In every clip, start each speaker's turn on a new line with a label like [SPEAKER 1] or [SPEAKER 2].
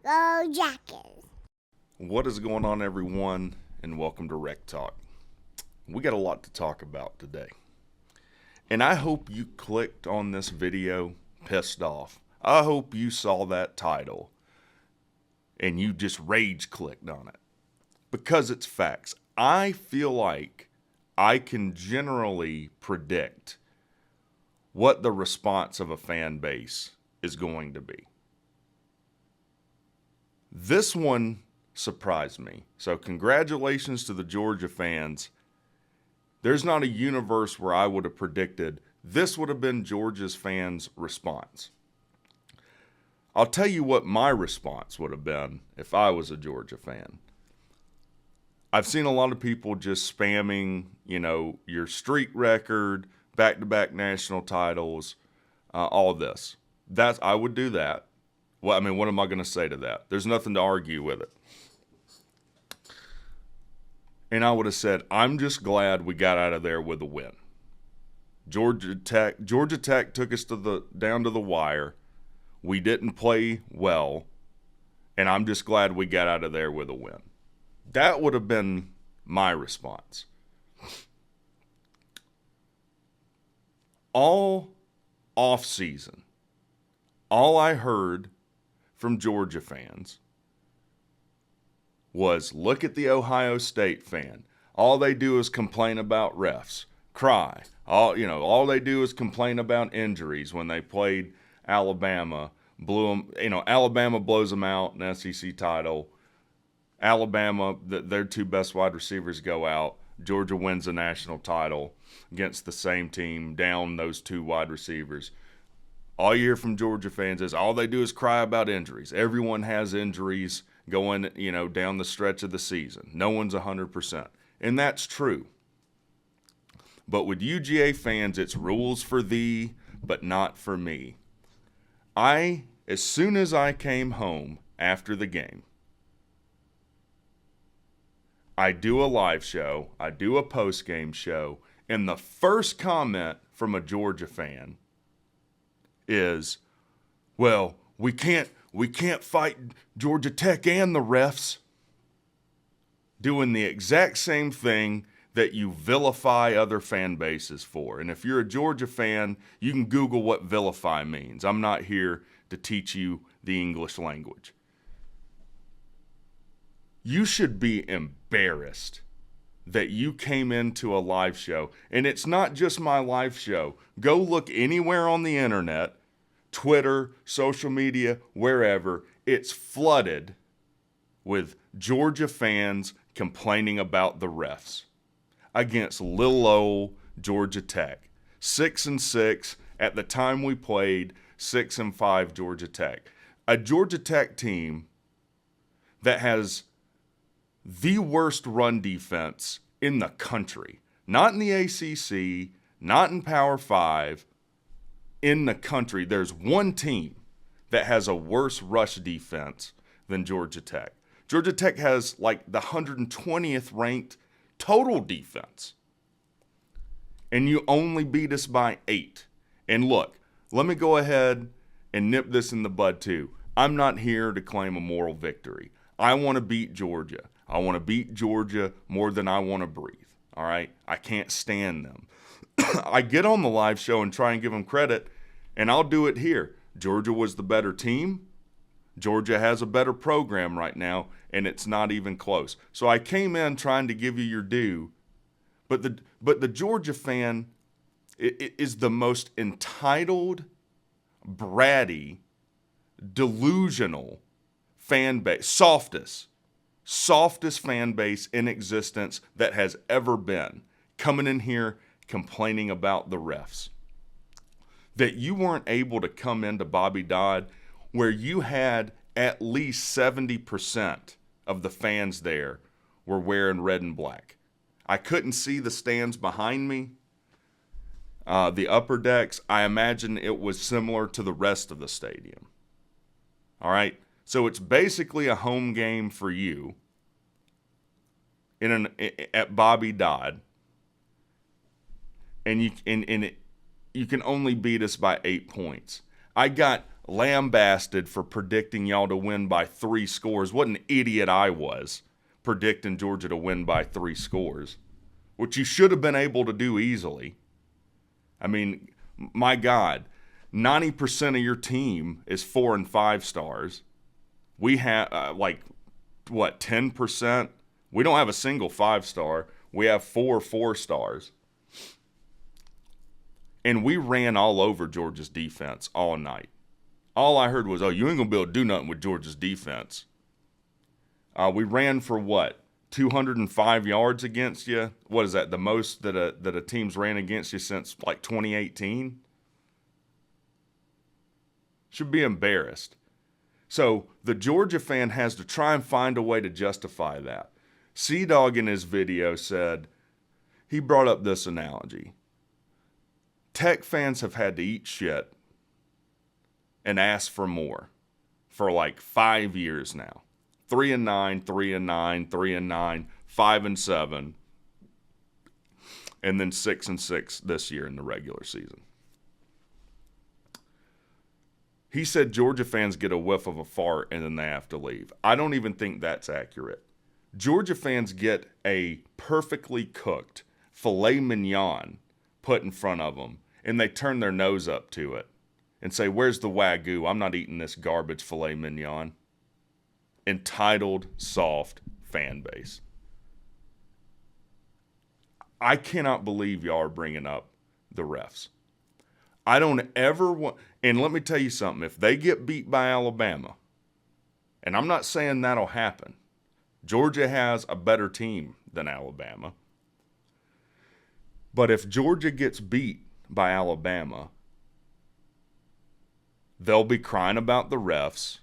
[SPEAKER 1] Go Jackets.
[SPEAKER 2] What is going on, everyone, and welcome to RECTalk. We got a lot to talk about today. And I hope you clicked on this video pissed off. I hope you saw that title and you just rage clicked on it. Because it's facts. I feel like I can generally predict what the response of a fan base is going to be. This one surprised me. So congratulations to the Georgia fans. There's not a universe where I would have predicted this would have been Georgia's fans' response. I'll tell you what my response would have been if I was a Georgia fan. I've seen a lot of people just spamming, your streak record, back-to-back national titles, all this. I would do that. Well, what am I going to say to that? There's nothing to argue with it. And I would have said, I'm just glad we got out of there with a win. Georgia Tech took us down to the wire. We didn't play well, and I'm just glad we got out of there with a win. That would have been my response. All offseason, all I heard from Georgia fans was, look at the Ohio State fan. All they do is complain about refs, cry. All they do is complain about injuries when they played Alabama. Alabama blows them out in SEC title. Alabama, their two best wide receivers go out. Georgia wins the national title against the same team, down those two wide receivers. All you hear from Georgia fans is all they do is cry about injuries. Everyone has injuries going, down the stretch of the season. No one's 100%. And that's true. But with UGA fans, it's rules for thee, but not for me. As soon as I came home after the game, I do a live show, I do a post-game show, and the first comment from a Georgia fan is, well, we can't fight Georgia Tech and the refs. Doing the exact same thing that you vilify other fan bases for. And if you're a Georgia fan, you can Google what vilify means. I'm not here to teach you the English language. You should be embarrassed that you came into a live show. And it's not just my live show. Go look anywhere on the internet, Twitter, social media, wherever. It's flooded with Georgia fans complaining about the refs against little old Georgia Tech. 6-6 at the time we played, 6-5 Georgia Tech. A Georgia Tech team that has the worst run defense in the country. Not in the ACC, not in Power 5, in the country. There's one team that has a worse rush defense than Georgia Tech. Georgia Tech has like the 120th ranked total defense. And you only beat us by 8. And look, let me go ahead and nip this in the bud too. I'm not here to claim a moral victory. I want to beat Georgia. I want to beat Georgia more than I want to breathe. All right? I can't stand them. I get on the live show and try and give them credit, and I'll do it here. Georgia was the better team. Georgia has a better program right now, and it's not even close. So I came in trying to give you your due, but the Georgia fan is the most entitled, bratty, delusional fan base, softest fan base in existence that has ever been, coming in here complaining about the refs. That you weren't able to come into Bobby Dodd where you had at least 70% of the fans there were wearing red and black. I couldn't see the stands behind me. The upper decks, I imagine it was similar to the rest of the stadium. All right? So it's basically a home game for you at Bobby Dodd. And you can only beat us by 8 points. I got lambasted for predicting y'all to win by 3 scores. What an idiot I was predicting Georgia to win by 3 scores, which you should have been able to do easily. I mean, my God, 90% of your team is 4 and 5 stars. We have 10%? We don't have a single 5-star. We have 4 4-stars. And we ran all over Georgia's defense all night. All I heard was, oh, you ain't going to be able to do nothing with Georgia's defense. We ran for what? 205 yards against you? What is that, the most that a team's ran against you since like 2018? Should be embarrassed. So the Georgia fan has to try and find a way to justify that. C-Dog in his video said, he brought up this analogy. Tech fans have had to eat shit and ask for more for like 5 years now. 3-9, 3-9, 3-9, 5-7, and then 6-6 this year in the regular season. He said Georgia fans get a whiff of a fart and then they have to leave. I don't even think that's accurate. Georgia fans get a perfectly cooked filet mignon put in front of them, and they turn their nose up to it and say, where's the Wagyu? I'm not eating this garbage filet mignon. Entitled, soft fan base. I cannot believe y'all are bringing up the refs. I don't ever want, and let me tell you something, if they get beat by Alabama, and I'm not saying that'll happen, Georgia has a better team than Alabama, but if Georgia gets beat by Alabama, they'll be crying about the refs.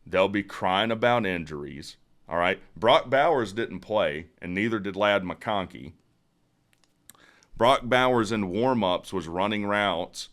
[SPEAKER 2] They'll be crying about injuries. All right. Brock Bowers didn't play, and neither did Ladd McConkey. Brock Bowers in warm-ups was running routes,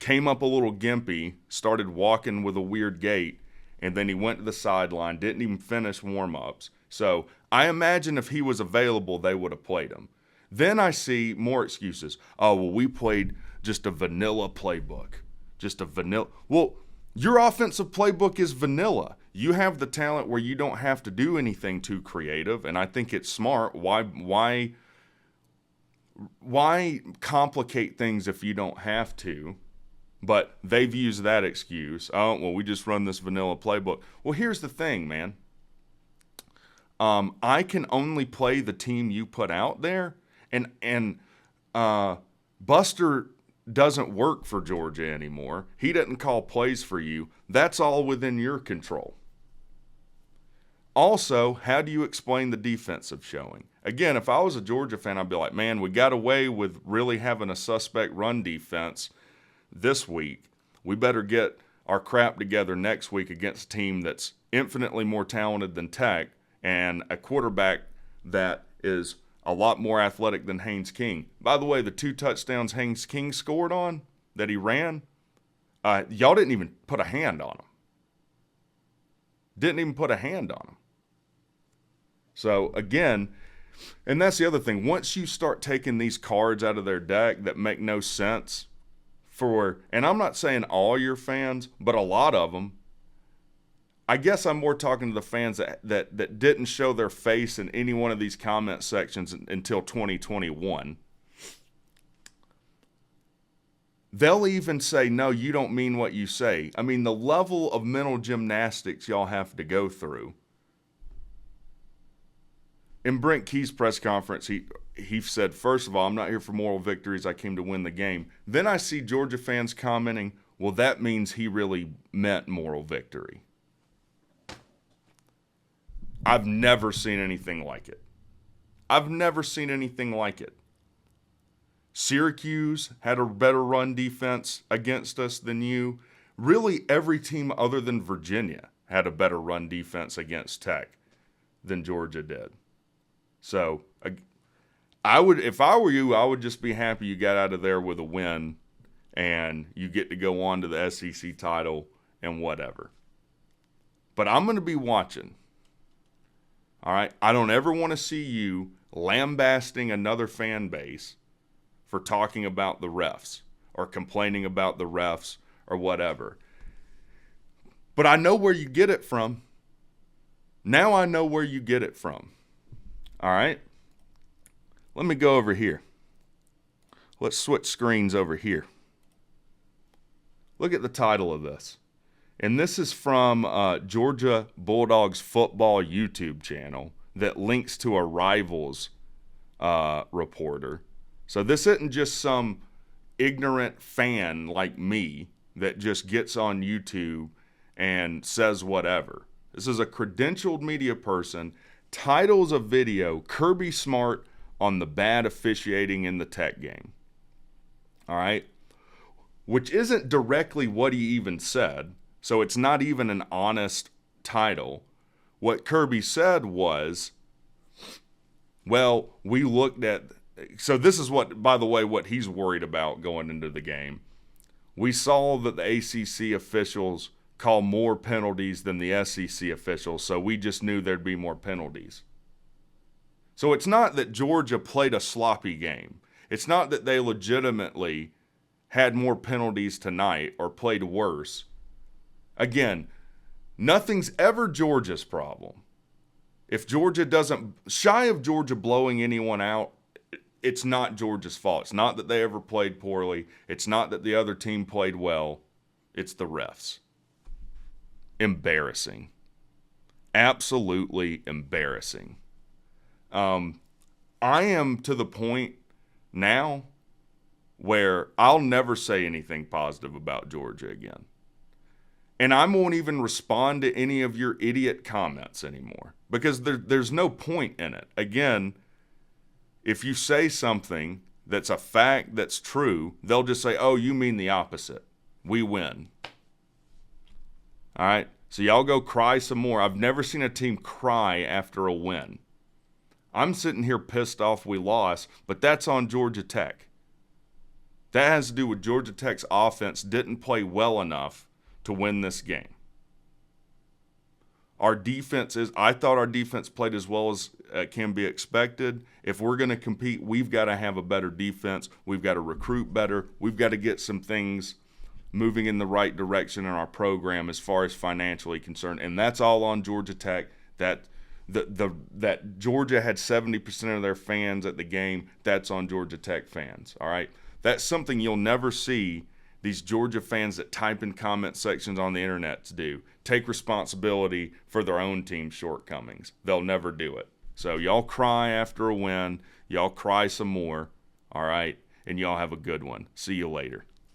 [SPEAKER 2] came up a little gimpy, started walking with a weird gait, and then he went to the sideline, didn't even finish warm-ups. So I imagine if he was available, they would have played him. Then I see more excuses. Oh, well, we played just a vanilla playbook. Just a vanilla. Well, your offensive playbook is vanilla. You have the talent where you don't have to do anything too creative, and I think it's smart. Why complicate things if you don't have to? But they've used that excuse. Oh, well, we just run this vanilla playbook. Well, here's the thing, man. I can only play the team you put out there, and Buster doesn't work for Georgia anymore. He doesn't call plays for you. That's all within your control. Also, how do you explain the defensive showing? Again, if I was a Georgia fan, I'd be like, man, we got away with really having a suspect run defense this week. We better get our crap together next week against a team that's infinitely more talented than Tech and a quarterback that is a lot more athletic than Haynes King. By the way, the 2 touchdowns Haynes King scored on that he ran, y'all didn't even put a hand on him. Didn't even put a hand on him. So, again, and that's the other thing. Once you start taking these cards out of their deck that make no sense and I'm not saying all your fans, but a lot of them, I guess I'm more talking to the fans that didn't show their face in any one of these comment sections until 2021. They'll even say, no, you don't mean what you say. I mean, the level of mental gymnastics y'all have to go through. In Brent Key's press conference, he said, first of all, I'm not here for moral victories. I came to win the game. Then I see Georgia fans commenting, well, that means he really meant moral victory. I've never seen anything like it. I've never seen anything like it. Syracuse had a better run defense against us than you. Really, every team other than Virginia had a better run defense against Tech than Georgia did. So, I would, if I were you, I would just be happy you got out of there with a win and you get to go on to the SEC title and whatever. But I'm going to be watching. All right? I don't ever want to see you lambasting another fan base for talking about the refs or complaining about the refs or whatever. But I know where you get it from. Now I know where you get it from. All right? Let me go over here. Let's switch screens over here. Look at the title of this. And this is from Georgia Bulldogs football YouTube channel that links to a Rivals reporter. So this isn't just some ignorant fan like me that just gets on YouTube and says whatever. This is a credentialed media person, titles a video, Kirby Smart on the bad officiating in the Tech game. All right? Which isn't directly what he even said, so it's not even an honest title. What Kirby said was, well, we looked at, so this is what, by the way, what he's worried about going into the game. We saw that the ACC officials call more penalties than the SEC officials, so we just knew there'd be more penalties. So it's not that Georgia played a sloppy game. It's not that they legitimately had more penalties tonight or played worse. Again, nothing's ever Georgia's problem. If Georgia doesn't, shy of Georgia blowing anyone out, it's not Georgia's fault. It's not that they ever played poorly. It's not that the other team played well. It's the refs. Embarrassing. Absolutely embarrassing. I am to the point now where I'll never say anything positive about Georgia again. And I won't even respond to any of your idiot comments anymore because there's no point in it. Again, if you say something that's a fact that's true, they'll just say, oh, you mean the opposite. We win. All right? So y'all go cry some more. I've never seen a team cry after a win. I'm sitting here pissed off we lost, but that's on Georgia Tech. That has to do with Georgia Tech's offense didn't play well enough to win this game. Our defense I thought our defense played as well as can be expected. If we're going to compete, we've got to have a better defense. We've got to recruit better. We've got to get some things moving in the right direction in our program as far as financially concerned. And that's all on Georgia Tech. That Georgia had 70% of their fans at the game, that's on Georgia Tech fans, all right? That's something you'll never see these Georgia fans that type in comment sections on the internet to do. Take responsibility for their own team's shortcomings. They'll never do it. So y'all cry after a win. Y'all cry some more, all right? And y'all have a good one. See you later.